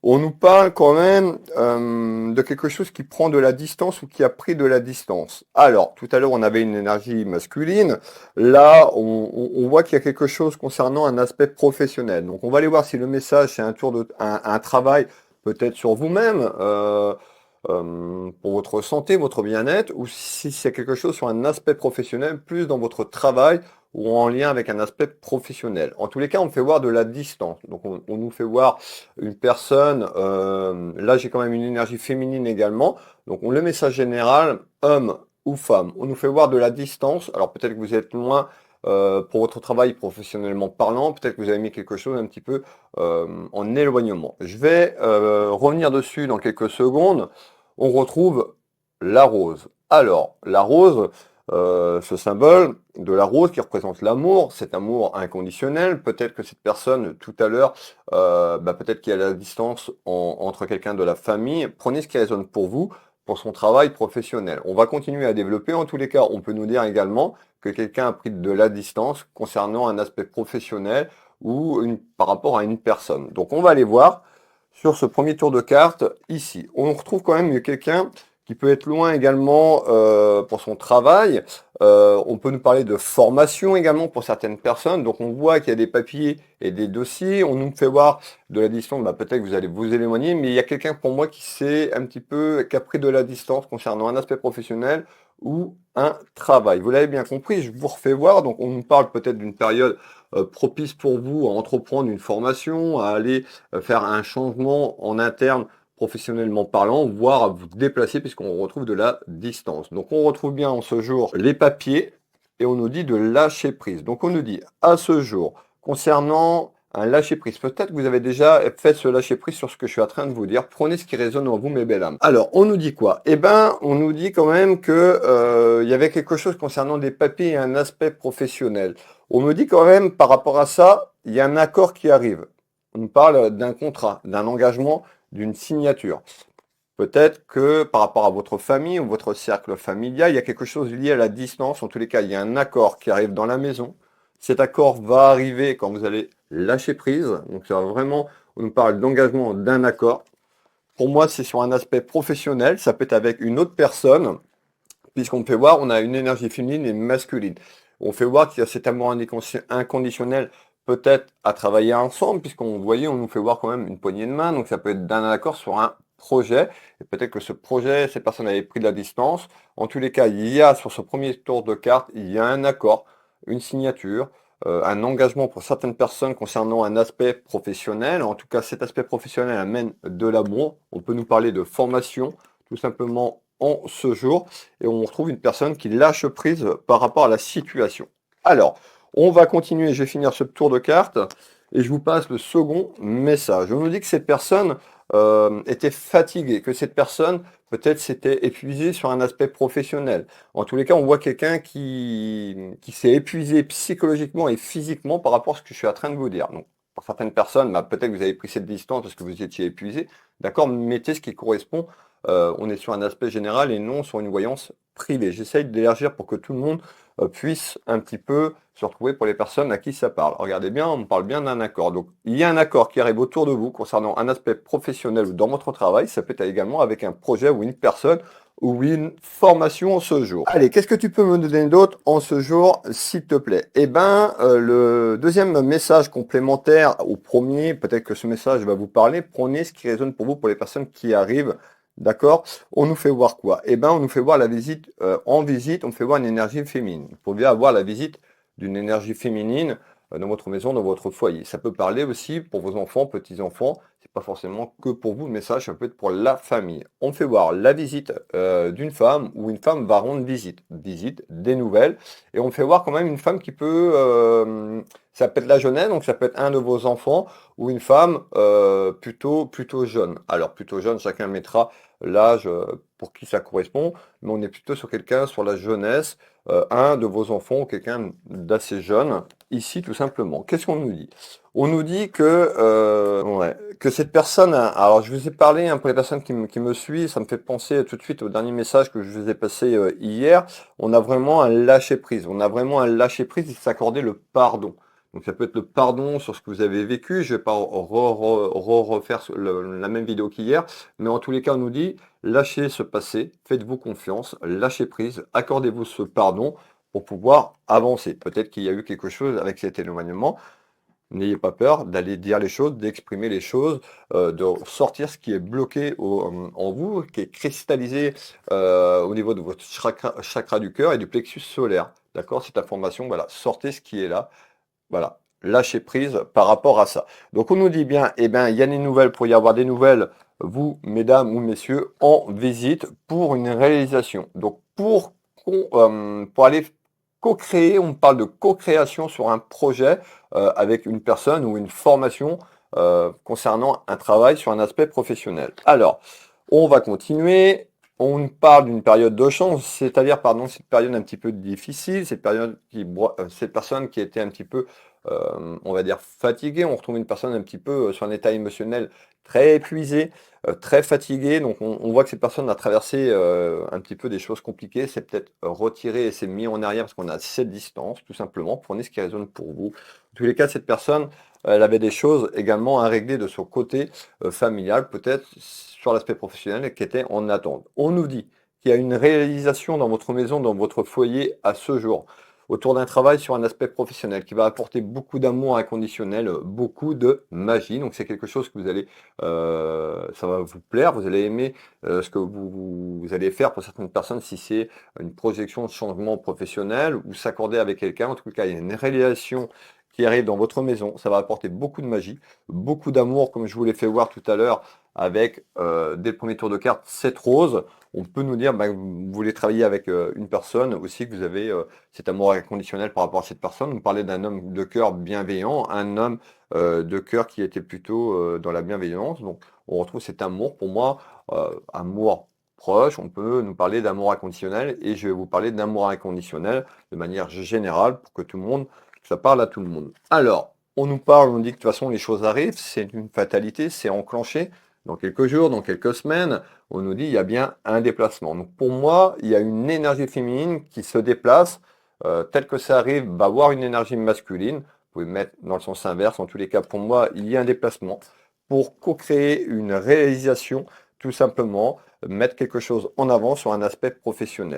On nous parle quand même de quelque chose qui prend de la distance ou qui a pris de la distance. Alors, tout à l'heure, on avait une énergie masculine. Là, on voit qu'il y a quelque chose concernant un aspect professionnel. Donc, on va aller voir si le message, c'est un travail peut-être sur vous-même, pour votre santé, votre bien-être, ou si c'est quelque chose sur un aspect professionnel, plus dans votre travail ou en lien avec un aspect professionnel. En tous les cas, on fait voir de la distance. Donc, on nous fait voir une personne, là j'ai quand même une énergie féminine également, donc le message général, homme ou femme, on nous fait voir de la distance, alors peut-être que vous êtes loin pour votre travail professionnellement parlant, peut-être que vous avez mis quelque chose un petit peu en éloignement. Je vais revenir dessus dans quelques secondes. On retrouve la rose. Alors, la rose, ce symbole de la rose qui représente l'amour, cet amour inconditionnel, peut-être que cette personne, tout à l'heure, peut-être qu'il y a la distance entre quelqu'un de la famille. Prenez ce qui résonne pour vous, pour son travail professionnel. On va continuer à développer. En tous les cas, on peut nous dire également que quelqu'un a pris de la distance concernant un aspect professionnel ou par rapport à une personne. Donc, on va aller voir sur ce premier tour de carte ici. On retrouve quand même quelqu'un qui peut être loin également pour son travail. On peut nous parler de formation également pour certaines personnes. Donc on voit qu'il y a des papiers et des dossiers. On nous fait voir de la distance. Peut-être que vous allez vous éloigner, mais il y a quelqu'un pour moi qui s'est un petit peu qui a pris de la distance concernant un aspect professionnel ou un travail. Vous l'avez bien compris, je vous refais voir. Donc on nous parle peut-être d'une période propice pour vous à entreprendre une formation, à aller faire un changement en interne professionnellement parlant, voire à vous déplacer puisqu'on retrouve de la distance. Donc on retrouve bien en ce jour les papiers et on nous dit de lâcher prise. Donc on nous dit à ce jour, concernant un lâcher prise, peut-être que vous avez déjà fait ce lâcher prise sur ce que je suis en train de vous dire. Prenez ce qui résonne en vous, mes belles âmes. Alors on nous dit quoi? Eh ben, on nous dit quand même que il y avait quelque chose concernant des papiers et un aspect professionnel. On me dit quand même par rapport à ça, il y a un accord qui arrive. On nous parle d'un contrat, d'un engagement, d'une signature. Peut-être que par rapport à votre famille ou votre cercle familial, il y a quelque chose lié à la distance. En tous les cas, il y a un accord qui arrive dans la maison. Cet accord va arriver quand vous allez lâcher prise. Donc, ça va vraiment, on nous parle d'engagement d'un accord. Pour moi, c'est sur un aspect professionnel. Ça peut être avec une autre personne, puisqu'on peut voir, on a une énergie féminine et masculine. On fait voir qu'il y a cet amour inconditionnel peut-être à travailler ensemble, puisqu'on voyait, on nous fait voir quand même une poignée de main, donc ça peut être d'un accord sur un projet, et peut-être que ce projet, ces personnes avaient pris de la distance. En tous les cas, il y a sur ce premier tour de carte, il y a un accord, une signature, un engagement pour certaines personnes concernant un aspect professionnel. En tout cas, cet aspect professionnel amène de l'amour. On peut nous parler de formation, tout simplement en ce jour, et on retrouve une personne qui lâche prise par rapport à la situation. Alors, on va continuer, je vais finir ce tour de cartes et je vous passe le second message. On nous dit que cette personne était fatiguée, que cette personne peut-être s'était épuisée sur un aspect professionnel. En tous les cas, on voit quelqu'un qui s'est épuisé psychologiquement et physiquement par rapport à ce que je suis en train de vous dire. Donc, pour certaines personnes, peut-être que vous avez pris cette distance parce que vous étiez épuisé. D'accord, mettez ce qui correspond. On est sur un aspect général et non sur une voyance privée. J'essaye d'élargir pour que tout le monde puisse un petit peu se retrouver pour les personnes à qui ça parle. Regardez bien, on parle bien d'un accord. Donc, il y a un accord qui arrive autour de vous concernant un aspect professionnel ou dans votre travail. Ça peut être également avec un projet ou une personne ou une formation en ce jour. Allez, qu'est-ce que tu peux me donner d'autre en ce jour, s'il te plaît? Eh ben, le deuxième message complémentaire au premier, peut-être que ce message va vous parler. Prenez ce qui résonne pour vous pour les personnes qui arrivent. D'accord? On nous fait voir quoi? Eh ben, on nous fait voir la visite, en visite, on fait voir une énergie féminine. Vous pouvez avoir la visite d'une énergie féminine dans votre maison, dans votre foyer. Ça peut parler aussi pour vos enfants, petits-enfants. C'est pas forcément que pour vous le message, ça peut être pour la famille. On fait voir la visite d'une femme ou une femme va rendre visite, des nouvelles. Et on fait voir quand même une femme qui peut, ça peut être la jeunesse, donc ça peut être un de vos enfants ou une femme plutôt jeune. Alors plutôt jeune, chacun mettra l'âge pour qui ça correspond, mais on est plutôt sur quelqu'un sur la jeunesse, un de vos enfants ou quelqu'un d'assez jeune, ici tout simplement. Qu'est-ce qu'on nous dit? On nous dit que cette personne, alors je vous ai parlé pour les personnes qui me suivent, ça me fait penser tout de suite au dernier message que je vous ai passé hier. On a vraiment un lâcher prise, on a vraiment un lâcher prise et s'accorder le pardon. Donc ça peut être le pardon sur ce que vous avez vécu. Je vais pas refaire la même vidéo qu'hier, mais en tous les cas, on nous dit lâchez ce passé, faites-vous confiance, lâchez prise, accordez-vous ce pardon pour pouvoir avancer. Peut-être qu'il y a eu quelque chose avec cet éloignement. N'ayez pas peur d'aller dire les choses, d'exprimer les choses, de sortir ce qui est bloqué en vous, qui est cristallisé au niveau de votre chakra du cœur et du plexus solaire. D'accord? Cette information, voilà, sortez ce qui est là. Voilà, lâcher prise par rapport à ça. Donc on nous dit bien, eh bien, il y a des nouvelles, pour y avoir des nouvelles, vous, mesdames ou messieurs, en visite pour une réalisation. Donc pour aller co-créer, on parle de co-création sur un projet avec une personne ou une formation concernant un travail sur un aspect professionnel. Alors, on va continuer. On parle d'une période de chance, c'est-à-dire, pardon, cette période un petit peu difficile, cette personne qui était un petit peu, on va dire, fatiguée. On retrouve une personne un petit peu sur un état émotionnel très épuisé, très fatigué. Donc, on voit que cette personne a traversé un petit peu des choses compliquées. C'est peut-être retiré et s'est mis en arrière parce qu'on a cette distance, tout simplement. Prenez ce qui résonne pour vous. En tous les cas, cette personne, elle avait des choses également à régler de son côté familial, peut-être sur l'aspect professionnel, qui était en attente. On nous dit qu'il y a une réalisation dans votre maison, dans votre foyer à ce jour, autour d'un travail sur un aspect professionnel qui va apporter beaucoup d'amour inconditionnel, beaucoup de magie. Donc c'est quelque chose que vous allez, ça va vous plaire, vous allez aimer ce que vous allez faire pour certaines personnes si c'est une projection de changement professionnel ou s'accorder avec quelqu'un. En tout cas, il y a une réalisation qui arrive dans votre maison. Ça va apporter beaucoup de magie, beaucoup d'amour, comme je vous l'ai fait voir tout à l'heure avec, dès le premier tour de carte, 7 roses. On peut nous dire, bah, vous voulez travailler avec une personne aussi, que vous avez cet amour inconditionnel par rapport à cette personne. Vous parlez d'un homme de cœur bienveillant, un homme de cœur qui était plutôt dans la bienveillance. Donc, on retrouve cet amour. Pour moi, amour proche, on peut nous parler d'amour inconditionnel et je vais vous parler d'amour inconditionnel de manière générale pour que tout le monde, ça parle à tout le monde. Alors, on nous parle, on dit que de toute façon les choses arrivent, c'est une fatalité, c'est enclenché dans quelques jours, dans quelques semaines. On nous dit il y a bien un déplacement. Donc pour moi, il y a une énergie féminine qui se déplace, tel que ça arrive, va avoir une énergie masculine. Vous pouvez mettre dans le sens inverse. En tous les cas, pour moi, il y a un déplacement pour co-créer une réalisation, tout simplement, mettre quelque chose en avant sur un aspect professionnel.